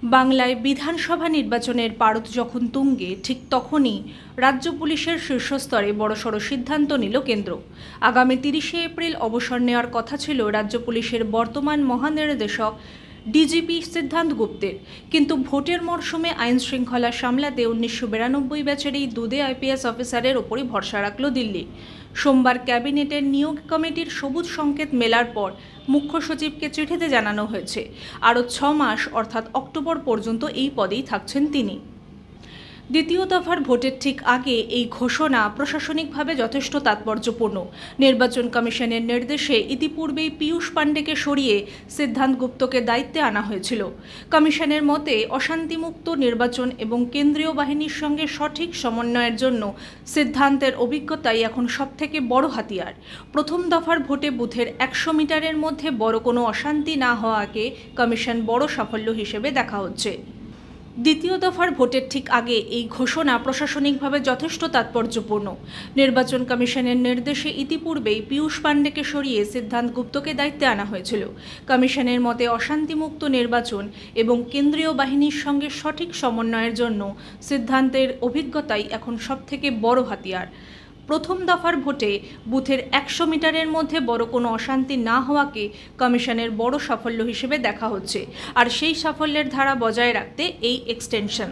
বাংলায় বিধানসভা নির্বাচনের পারদ যখন তুঙ্গে, ঠিক তখনই রাজ্য পুলিশের শীর্ষস্তরে বড়সড় সিদ্ধান্ত নিল কেন্দ্র। আগামী 30শে এপ্রিল অবসর নেওয়ার কথা ছিল রাজ্য পুলিশের বর্তমান মহানির্দেশক ডিজিপি সিদ্ধান্ত গুপ্তের, কিন্তু ভোটের মরশুমে আইন শৃঙ্খলা সামলাতে 1992 ব্যাচের এই দুদে আইপিএস অফিসারের ওপরই ভরসা রাখল দিল্লি। সোমবার ক্যাবিনেটের নিয়োগ কমিটির সবুজ সংকেত মেলার পর মুখ্য সচিবকে চিঠিতে জানানো হয়েছে আরও 6 মাস অর্থাৎ অক্টোবর পর্যন্ত এই পদেই থাকছেন তিনি। দ্বিতীয় দফার ভোটের ঠিক আগে এই ঘোষণা প্রশাসনিকভাবে যথেষ্ট তাৎপর্যপূর্ণ। নির্বাচন কমিশনের নির্দেশে ইতিপূর্বেই পীযূষ পাণ্ডেকে সরিয়ে সিদ্ধান্ত গুপ্তকে দায়িত্বে আনা হয়েছিল। কমিশনের মতে অশান্তিমুক্ত নির্বাচন এবং কেন্দ্রীয় বাহিনীর সঙ্গে সঠিক সমন্বয়ের জন্য সিদ্ধান্তের অভিজ্ঞতাই এখন সবথেকে বড় হাতিয়ার। প্রথম দফার ভোটে বুথের 100 মিটারের মধ্যে বড় কোনো অশান্তি না হওয়াকে কমিশন বড় সাফল্য হিসেবে দেখা হচ্ছে। দ্বিতীয় দফার ভোটের ঠিক আগে এই ঘোষণা প্রশাসনিকভাবে যথেষ্ট তাৎপর্যপূর্ণ। নির্বাচন কমিশনের নির্দেশে ইতিপূর্বেই পীযূষ পাণ্ডেকে সরিয়ে সিদ্ধান্ত গুপ্তকে দায়িত্বে আনা হয়েছিল। কমিশনের মতে অশান্তিমুক্ত নির্বাচন এবং কেন্দ্রীয় বাহিনীর সঙ্গে সঠিক সমন্বয়ের জন্য সিদ্ধান্তের অভিজ্ঞতাই এখন সবথেকে বড় হাতিয়ার। প্রথম দফার ভোটে বুথের 100 মিটারের মধ্যে বড় কোনো অশান্তি না হওয়াকে কমিশনের বড় সাফল্য হিসেবে দেখা হচ্ছে, আর সেই সাফল্যের ধারা বজায় রাখতে এই এক্সটেনশন।